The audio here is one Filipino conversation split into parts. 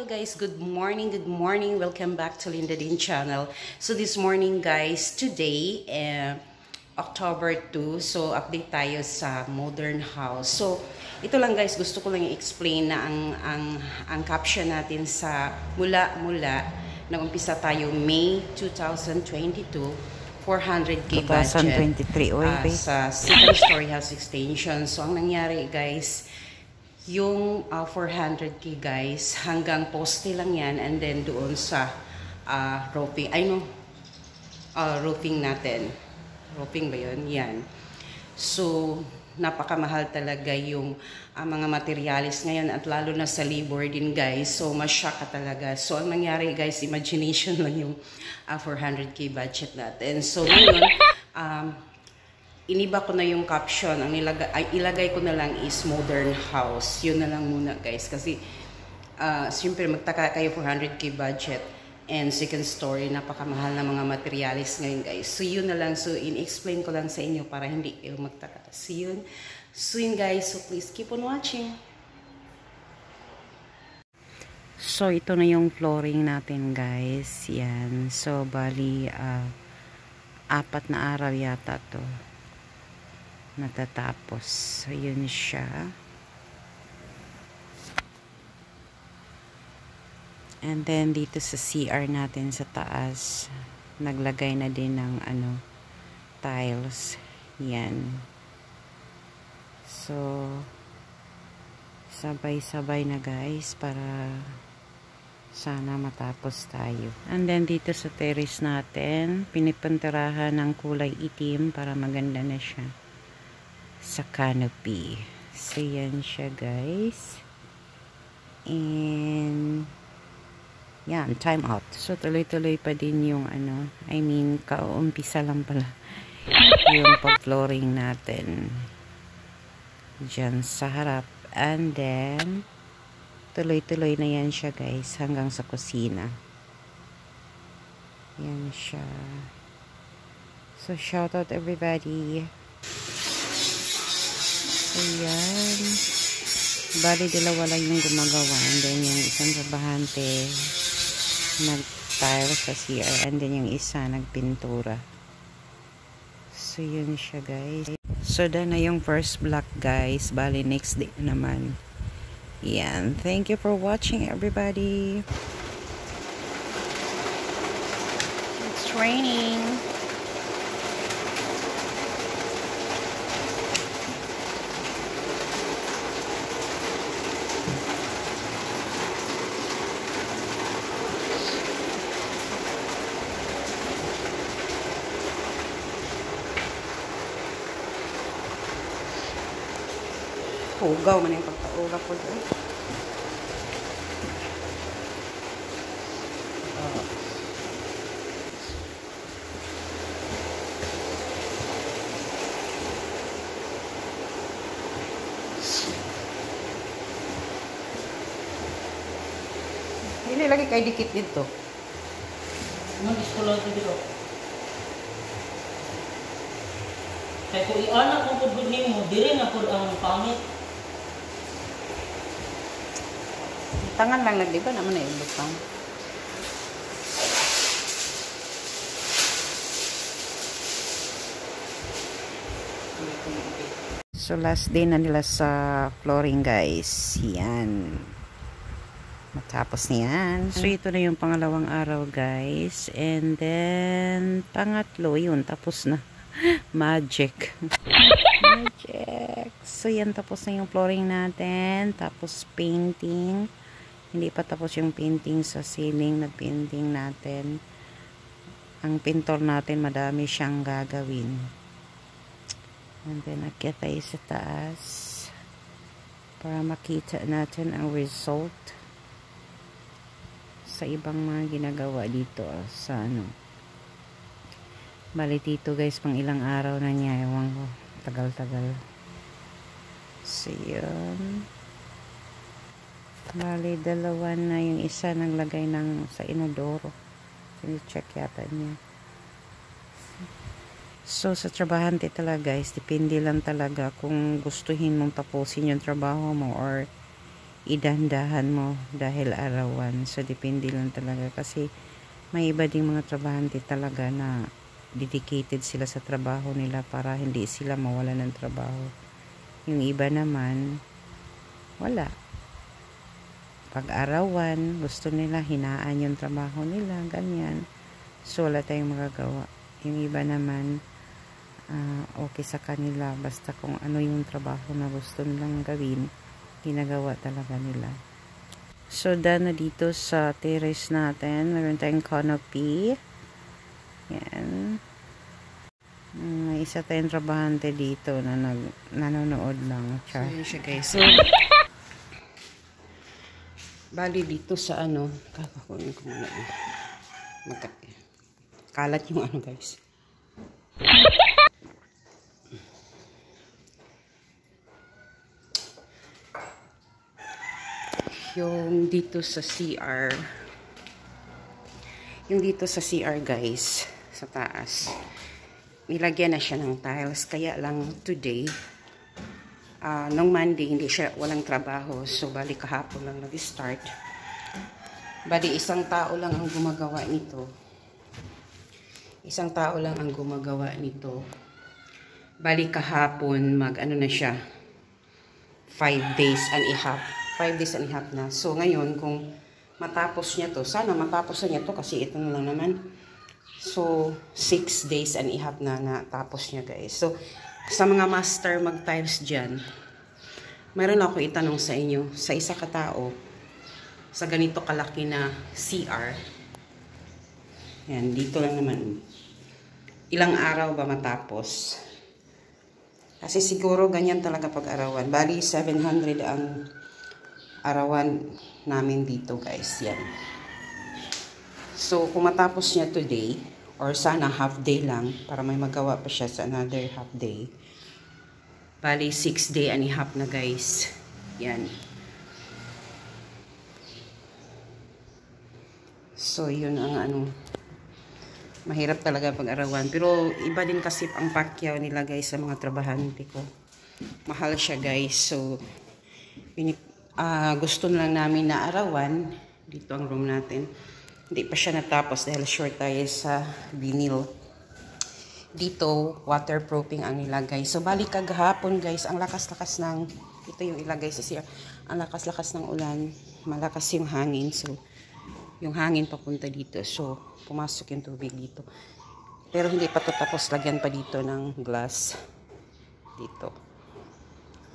Guys, good morning, welcome back to Linda Din channel. So this morning guys, today October 2, so update tayo sa modern house. So ito lang guys, gusto ko lang i-explain na ang caption natin sa mula nag-umpisa tayo May 2022, 400k budget 2023 sa second story house extension. So ang nangyari guys, yung 400k guys, hanggang poste lang yan, and then doon sa roofing, roofing natin. Roofing ba yun? Yan. So, napakamahal talaga yung mga materialis ngayon, at lalo na sa labor din guys. So, mashock ka talaga. So, ang nangyari guys, imagination lang yung 400k budget natin. So, ngayon, iniba ko na yung caption. Ang ilagay ko na lang is modern house. Yun na lang muna guys. Kasi, siyempre magtaka kayo 400k budget and second story, napakamahal na mga materialis ngayon guys. So, yun na lang. So, in-explain ko lang sa inyo para hindi kayo magtaka. So, yun guys. So, please keep on watching. So, ito na yung flooring natin guys. Yan. So, bali, 4 na araw yata to natatapos. So, yun siya. And then, dito sa CR natin sa taas, naglagay na din ng tiles. Yan. So, sabay-sabay na guys para sana matapos tayo. And then, dito sa terrace natin, pinipinturahan ng kulay itim para maganda na siya sa canopy. So, yan siya guys. And yan, time out. So, tuloy-tuloy pa din yung kaumpisa lang pala yung pag-flooring natin dyan sa harap. And then, tuloy-tuloy na yan siya guys hanggang sa kusina. Yan siya. So, shout out everybody. Ayan. Bali, dalawa lang yung gumagawa. And then, yung isang trabahante nag-tile sa CR. And then, yung isa nagpintura. So, yun siya, guys. So, done na yung first block, guys. Bali, next day naman. Ayan. Thank you for watching, everybody. It's raining. Hugaw man yung pagkaula po doon. Hindi lagi kay dikit dito. Mag-iskola ko dito. Kaya kung i-anak kong pudbud mo, diri na po ang pangit. Tangan lang nagdiba naman na yung lupang. So, last day na nila sa flooring guys. Yan. Matapos niyan. So, ito na yung pangalawang araw guys. And then, pangatlo, yun, tapos na. Magic. Magic. So, yan, tapos na yung flooring natin. Tapos, painting. Hindi pa tapos yung painting sa ceiling na painting natin. Ang pintor natin, madami siyang gagawin. And then, akyat tayo sa taas para makita natin ang result sa ibang mga ginagawa dito sa bali dito guys, pang ilang araw na niya, ewan ko, tagal-tagal. So, yun. Bali, dalawa na, yung isa naglagay sa inodoro. Sini-check yata niya. So, sa trabahante talaga guys, depende lang talaga kung gustuhin mong tapusin yung trabaho mo or idandahan mo dahil arawan. So, depende lang talaga kasi may iba ding mga trabahante talaga na dedicated sila sa trabaho nila para hindi sila mawala ng trabaho. Yung iba naman, wala. Pag-arawan, gusto nila, hinaan yung trabaho nila, ganyan. So, wala tayong magagawa. Yung iba naman, okay sa kanila, basta kung ano yung trabaho na gusto nilang gawin, ginagawa talaga nila. So, done na dito sa terrace natin. Meron tayong canopy. Yan. May isa tayong trabahante dito na nanonood lang. So, yun siya guys. So, bali dito sa ano, kakakunin ko muna. Kalat yung ano guys. Yung dito sa CR. Yung dito sa CR guys, sa taas. Nilagyan na siya ng tiles. Kaya lang today, nung Monday, hindi siya, walang trabaho. So, bali kahapon lang nag-start. Bali, isang tao lang ang gumagawa nito. Isang tao lang ang gumagawa nito. Bali kahapon, ano na siya, 5 days and a half. 5 days and a half na. So, ngayon, kung matapos niya to, sana matapos niya to kasi ito na lang naman. So, 6 days and a half na natapos niya guys. So, sa mga master mag-tiles dyan, mayroon ako itanong sa inyo, sa isa katao, sa ganito kalaki na CR, yan, dito lang naman, ilang araw ba matapos? Kasi siguro ganyan talaga pag-arawan. Bali, 700 ang arawan namin dito guys, yan. So, kung matapos niya today, or sana half day lang, para may magawa pa siya sa another half day. Bali, 6 day and a half na guys. Yan. So, yun ang ano. Mahirap talaga pag-arawan. Pero, iba din kasi ang pakyaw nila guys sa mga trabahante ko. Mahal siya guys. So, gusto lang namin na arawan. Dito ang room natin. Hindi pa siya natapos dahil short tayo sa vinyl. Dito, waterproofing ang nilagay. So, balik kagahapon guys, ang lakas-lakas ng, ito yung ilagay sa CR, ang lakas-lakas ng ulan, malakas yung hangin. So, yung hangin papunta dito. So, pumasok yung tubig dito. Pero hindi pa to tapos, lagyan pa dito ng glass. Dito.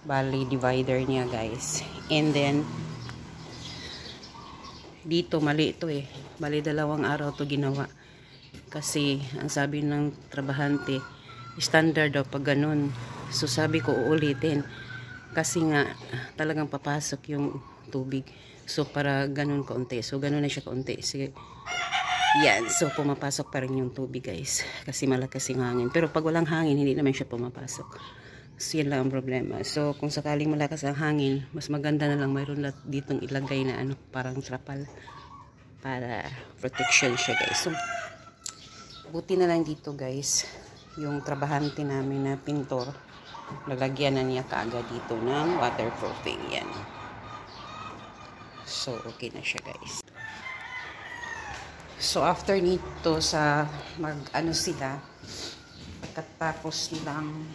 Bali, divider niya guys. And then, dito, mali ito eh. Bali, 2 araw to ginawa. Kasi, ang sabi ng trabahante, standard daw pag ganun. So, sabi ko, uulitin. Kasi nga, talagang papasok yung tubig. So, para ganun kaunti. So, ganun na siya kaunti. Sige. Yan. So, pumapasok pa rin yung tubig, guys. Kasi malakas yung hangin. Pero pag walang hangin, hindi naman siya pumapasok. So, yan lang ang problema. So, kung sakaling malakas ang hangin, mas maganda na lang mayroon ditong ilagay na ano, parang trapal. Para protection siya, guys. So, buti na lang dito, guys. Yung trabahante namin na pintor, nalagyan na niya kaagad dito ng waterproofing. Yan. So, okay na siya, guys. So, after nito sa mag-ano sila, pagkatapos nilang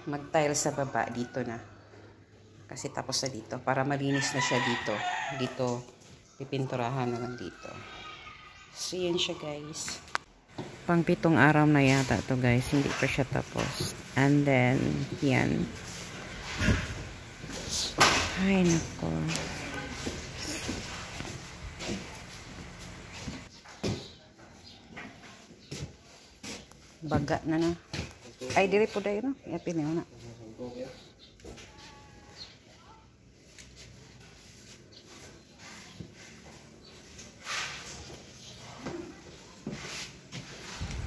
mag-tile sa baba, dito na. Kasi tapos na dito. Para malinis na siya dito. Dito, pipinturahan na lang dito. So, yan siya, guys. Pang 7 araw na yata to guys. Hindi pa siya tapos. And then, yan. Ay, nako. Baga na na. Ay, diri po dahil na. Yapin na na.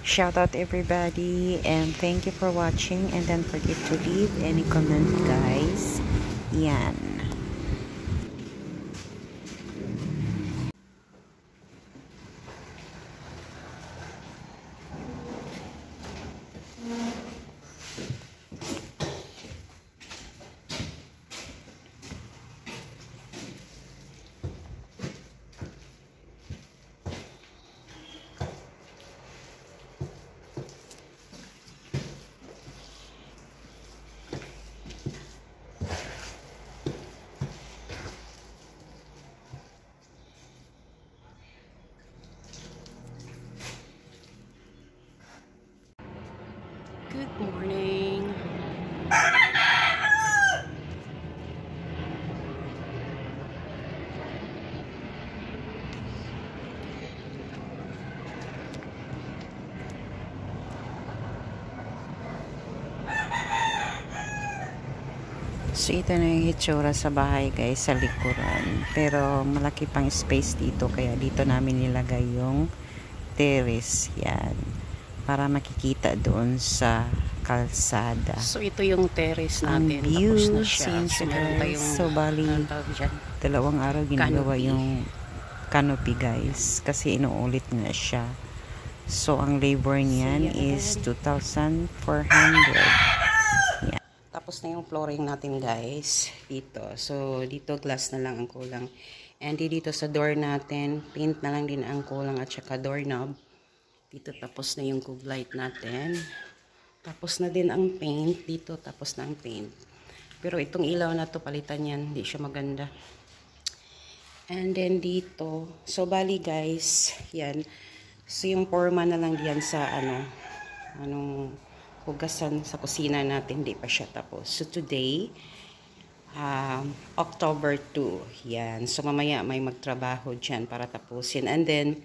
Shout out everybody and thank you for watching, and don't forget to leave any comment guys. Yan. So, ito na yung hitsura sa bahay guys, sa likuran. Pero, malaki pang space dito. Kaya, dito namin nilagay yung terrace. Yan. Para makikita doon sa kalsada. So, ito yung terrace natin. Ang view, Tapos na siya. since guys, so, bali, dyan. 2 araw ginagawa Canopy. yung canopy guys. Kasi, inuulit na siya. So, ang labor niyan is 2,400. Yan. Tapos na yung flooring natin guys dito. So dito glass na lang ang kulang. And dito sa door natin, paint na lang din ang kulang at saka doorknob. Dito tapos na yung cube light natin. Tapos na din ang paint. Dito tapos na ang paint. Pero itong ilaw na to palitan yan. Hindi siya maganda. And then dito. So bali guys, yan. So yung forma na lang diyan sa anong hugasan sa kusina natin, hindi pa siya tapos. So today, October 2, yan. So mamaya may magtrabaho dyan para tapusin. And then,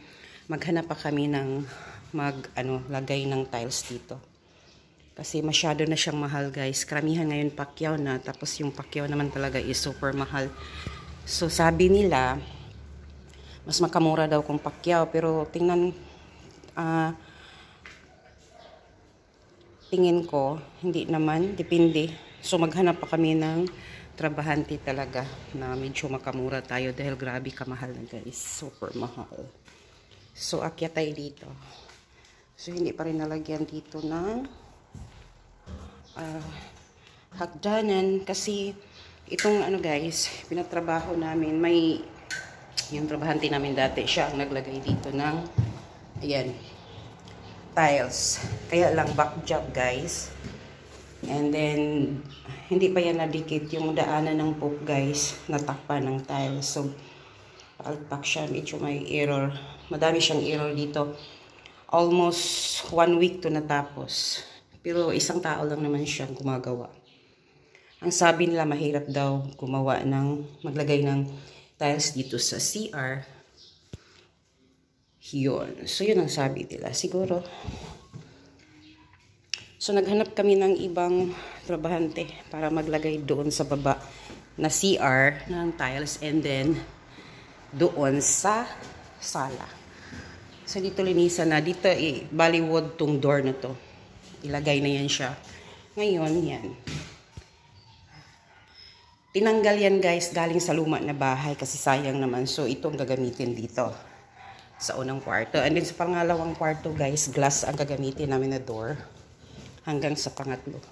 maghanap pa kami ng lagay ng tiles dito. Kasi masyado na siyang mahal guys. Karamihan ngayon pakyaw na, tapos yung pakyaw naman talaga is super mahal. So sabi nila, mas makamura daw kung pakyaw, pero tingnan, tingin ko, hindi naman, depende. So maghanap pa kami ng trabahante talaga na medyo makamura tayo dahil grabe kamahal na guys, super mahal. So akyat tayo dito. So hindi pa rin nalagyan dito ng hagdanan kasi itong guys, pinatrabaho namin, may yung trabahante namin dati, siya ang naglagay dito ng ayan, tiles. Kaya lang back job guys. And then hindi pa yan nadikit yung daanan ng poop guys, natakpan ng tiles. So palpak siya, medyo may error. Madami siyang error dito. Almost 1 week to natapos. Pero isang tao lang naman siyang gumagawa. Ang sabi nila mahirap daw gumawa maglagay ng tiles dito sa CR. Yun. So, yun ang sabi nila. Siguro. So, naghanap kami ng ibang trabahante para maglagay doon sa baba na CR ng tiles and then doon sa sala. So, dito linisan na. Dito, Bollywood tong door na to. Ilagay na yan siya. Ngayon, yan. Tinanggal yan guys galing sa luma na bahay kasi sayang naman. So, itong gagamitin dito sa unang kwarto. And then sa pangalawang kwarto guys, glass ang gagamitin namin na door hanggang sa pangatlo.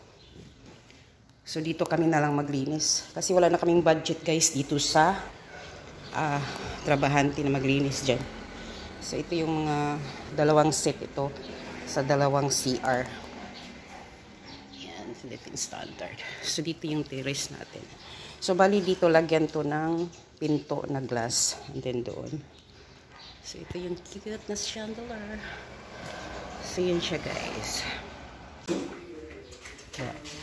So dito kami na lang maglinis kasi wala na kaming budget guys dito sa trabahante na maglinis dyan. So ito yung dalawang set ito sa dalawang CR. Yan, Philippine standard. So dito yung terrace natin. So bali dito lagyan to ng pinto na glass and then doon. So, ito yung cute na chandelier. So, yun siya, guys.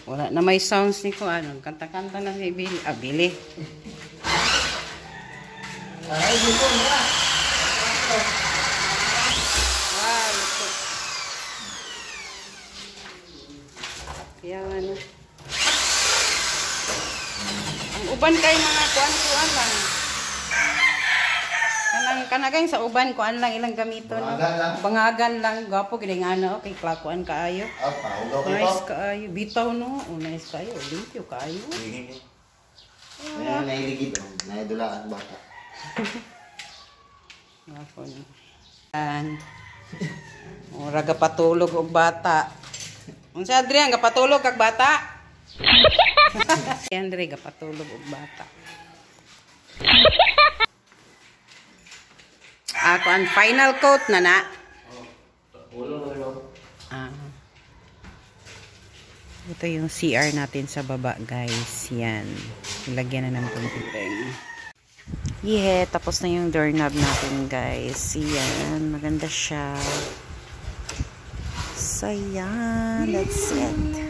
Wala na may sounds ni ko. Kanta-kanta na si Billy. Billy. Ay, dito na. Wow, ito. Yan. Ang uban kayo mga kuan-kuan lang. Kanagay sa uban ko lang ilang gamito no. Bangagan lang gapo gid nga no okay klakuan kaayo. Nice kaayo bitaw no. Nice kaayo limpyo kaayo. Nailigid naidulaan bata. Gapo no. Ora gapatulog og bata. Unsa Adrian gapatulog kag bata? Andre gapatulog og bata. Ako ang final coat na. Ito yung CR natin sa baba guys. Yan. Ilagyan na ng computing. Yeah, tapos na yung doorknob natin guys. Yan. Maganda siya. So yan. That's it.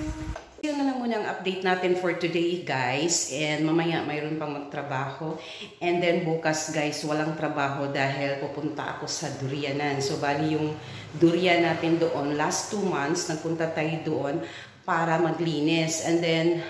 Yun na lang muna ang update natin for today guys, and mamaya mayroon pang magtrabaho, and then bukas guys walang trabaho dahil pupunta ako sa durianan. So bali yung durian natin doon last 2 months nagpunta tayo doon para maglinis, and then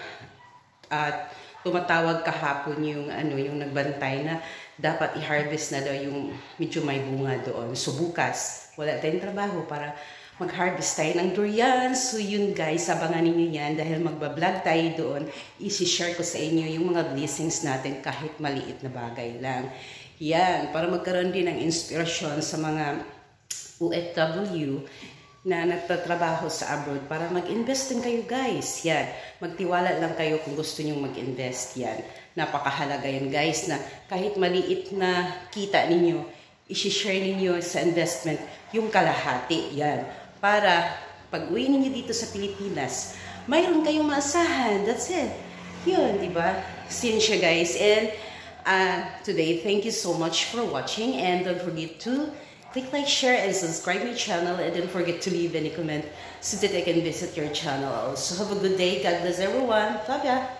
tumatawag kahapon yung yung nagbantay na dapat i-harvest na daw yung medyo may bunga doon. So bukas, wala tayong trabaho para mag-harvest tayo ng durian. So yun guys, abangan ninyo yan dahil magbablog tayo doon. I-share ko sa inyo yung mga blessings natin kahit maliit na bagay lang. Yan, para magkaroon din ng inspirasyon sa mga OFW na nagtatrabaho sa abroad para mag-invest din kayo guys. Yan, magtiwala lang kayo kung gusto nyo mag-invest. Yan, napakahalaga yan guys na kahit maliit na kita ninyo, i-share ninyo sa investment yung kalahati. Yan, para pag uwi ninyo dito sa Pilipinas, mayroon kayong maasahan. That's it. Yun, di ba? Sinsya guys. And today, thank you so much for watching and don't forget to click like, share, and subscribe my channel, and don't forget to leave any comment so that I can visit your channel also. Have a good day. God bless everyone. Bye-bye.